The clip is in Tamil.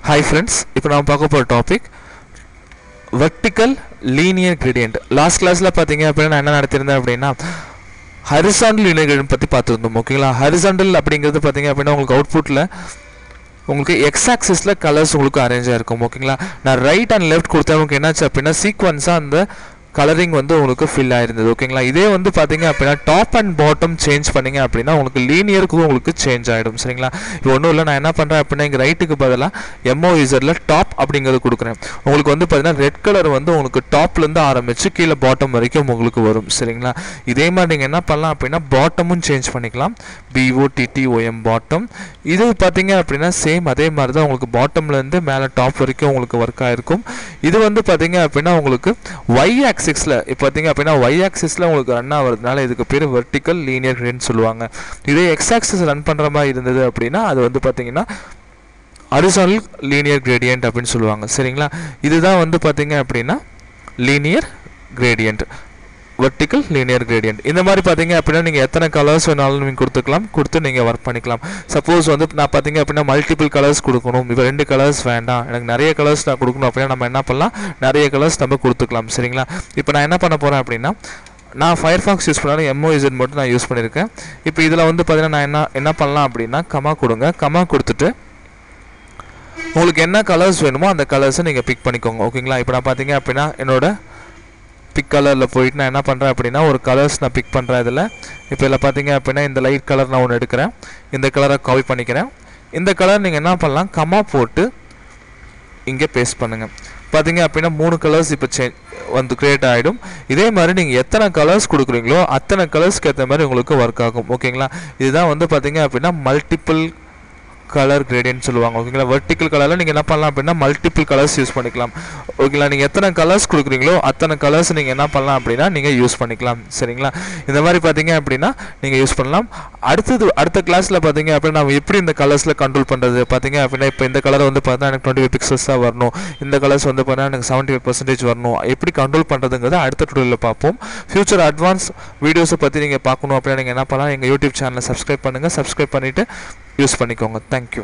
Hi friends, இப்போ நாம பார்க்க போற topic vertical linear gradient. Last கிளாஸ்ல பாத்தீங்க அப்படினா நான் என்ன நடத்திருந்தேன் அப்படினா horizontal linear gradient பத்தி பார்த்திருந்தோம். ஓகேங்களா? horizontal அப்படிங்கிறது பாத்தீங்க அப்படினா உங்களுக்கு அவுட்புட்ல உங்களுக்கு x axisல கலர்ஸ் உங்களுக்கு அரேஞ்ச் ஆயிருக்கும். ஓகேங்களா? நான் ரைட் அண்ட் லெஃப்ட் கொடுத்தா உங்களுக்கு என்னாச்சு அப்படினா சீக்வென்ஸா அந்த கலரிங் வந்து உங்களுக்கு ஃபில் ஆயிருந்தது. ஓகேங்களா? இதே வந்து பாத்தீங்க அப்படினா டாப் அண்ட் பாட்டம் சேஞ்ச் பண்ணீங்க அப்படினா உங்களுக்கு லீனியருக்கு உங்களுக்கு சேஞ்ச் ஆயிடும். சரிங்களா? இப்போ ஒண்ணும் இல்ல, நான் என்ன பண்றேன் அப்படினா இங்க ரைட்டுக்கு பதிலா MOZல டாப் அப்படிங்கிறது கொடுக்கிறேன். உங்களுக்கு வந்து பாத்தீங்கன்னா ரெட் கலர் வந்து உங்களுக்கு டாப்ல இருந்து ஆரம்பிச்சு கீழ பாட்டம் வரைக்கும் உங்களுக்கு வரும். சரிங்களா? இதே மாதிரி நீங்க என்ன பண்ணலாம் அப்படினா பாட்டமும் சேஞ்ச் பண்ணிக்கலாம். BOTTOM bottom. இது பாத்தீங்க அப்படினா சேம் அதே மாதிரி தான் உங்களுக்கு பாட்டம்ல இருந்து மேல டாப் வரைக்கும் உங்களுக்கு வர்க் ஆயிருக்கும். இது வந்து பாத்தீங்க அப்படினா உங்களுக்கு y axisல இப்போ பாத்தீங்க அப்படினா y axisல உங்களுக்கு ரன் ஆவறதுனால இதுக்கு பேரு vertical linear gradient சொல்லுவாங்க. இதே x axis ரன் பண்ற மாதிரி இருந்தது அப்படினா அது வந்து பாத்தீங்கன்னா horizontal linear gradient அப்படினு சொல்லுவாங்க. சரிங்களா? இதுதான் வந்து பாத்தீங்க அப்படினா linear gradient, vertical linear gradient. இந்த மாதிரி பாத்தீங்க அப்படினா நீங்க எத்தனை கலர்ஸ் வேணாலும் நீங்க கொடுத்துக்கலாம், கொடுத்து நீங்க வர்க் பண்ணிக்கலாம். சப்போஸ் வந்து நான் பாத்தீங்க அப்படினா மல்டிபிள் கலர்ஸ் கொடுக்கணும், இப்போ ரெண்டு கலர்ஸ் வேண்டாம், எனக்கு நிறைய கலர்ஸ் நான் கொடுக்கணும் அப்படினா நம்ம என்ன பண்ணலாம், நிறைய கலர்ஸ் நம்ம கொடுத்துக்கலாம். சரிங்களா? இப்போ நான் என்ன பண்ண போறேன் அப்படினா நான் ஃபயர்ஃபாக்ஸ் யூஸ் பண்ணாலும் MOZ மட்டும் நான் யூஸ் பண்ணியிருக்கேன். இப்போ இதில் வந்து பார்த்தீங்கன்னா நான் என்ன பண்ணலாம் அப்படின்னா கமா கொடுங்க. கமா கொடுத்துட்டு உங்களுக்கு என்ன கலர்ஸ் வேணுமோ அந்த கலர்ஸை நீங்கள் பிக் பண்ணிக்கோங்க. ஓகேங்களா? இப்போ நான் பார்த்தீங்க அப்படின்னா என்னோட பிக் கலரில் போயிட்டு நான் என்ன பண்ணுறேன் அப்படின்னா ஒரு கலர்ஸ் நான் பிக் பண்ணுறேன். இதில் இப்போ இதில் பார்த்தீங்க அப்படின்னா இந்த லைட் கலர் நான் ஒன்று எடுக்கிறேன், இந்த கலரை காப்பி பண்ணிக்கிறேன். இந்த கலர் நீங்கள் என்ன பண்ணலாம், கமா போட்டு இங்கே பேஸ்ட் பண்ணுங்கள். பார்த்தீங்க அப்படின்னா 3 கலர்ஸ் இப்போ வந்து கிரியேட் ஆகிடும். இதே மாதிரி நீங்கள் எத்தனை கலர்ஸ் கொடுக்குறீங்களோ அத்தனை கலர்ஸ்க்கு ஏற்ற மாதிரி உங்களுக்கு ஒர்க் ஆகும். ஓகேங்களா? இதுதான் வந்து பார்த்தீங்க அப்படின்னா மல்டிபிள் கலர் கிரேடியன்ட் சொல்லுவாங்க. ஓகேங்களா? வெர்டிக்கல் கலரில் நீங்கள் என்ன பண்ணலாம் அப்படின்னா மல்டிபிள் கலர்ஸ் யூஸ் பண்ணிக்கலாம். ஓகேங்களா? நீங்கள் எத்தனை கலர்ஸ் கொடுக்குறீங்களோ அத்தனை கலர்ஸ் நீங்கள் என்ன பண்ணலாம் அப்படின்னா நீங்கள் யூஸ் பண்ணிக்கலாம். சரிங்களா? இந்த மாதிரி பார்த்தீங்க அப்படின்னா நீங்கள் யூஸ் பண்ணலாம். அடுத்த கிளாஸில் பார்த்தீங்க அப்படின்னா நம்ம எப்படி இந்த கலர்ஸில் கண்ட்ரோல் பண்ணுறது பார்த்தீங்க அப்படின்னா இப்போ இந்த கலர் வந்து பார்த்தா எனக்கு 25 பிக்சல்ஸாக வரணும், இந்த கலர்ஸ் வந்து பார்த்தா எனக்கு 75% வரணும், எப்படி கண்ட்ரோல் பண்ணுறதுங்கிறத அடுத்த டுடோரியலில் பார்ப்போம். ஃபியூச்சர் அட்வான்ஸ் வீடியோஸை பற்றி நீங்கள் பார்க்கணும் அப்படின்னா நீங்கள் என்ன பண்ணலாம், எங்கள் யூடியூப் சேனலை சப்ஸ்கிரைப் பண்ணுங்கள். சப்ஸ்கிரைப் பண்ணிவிட்டு யூஸ் பண்ணிக்கோங்க. தேங்க்யூ.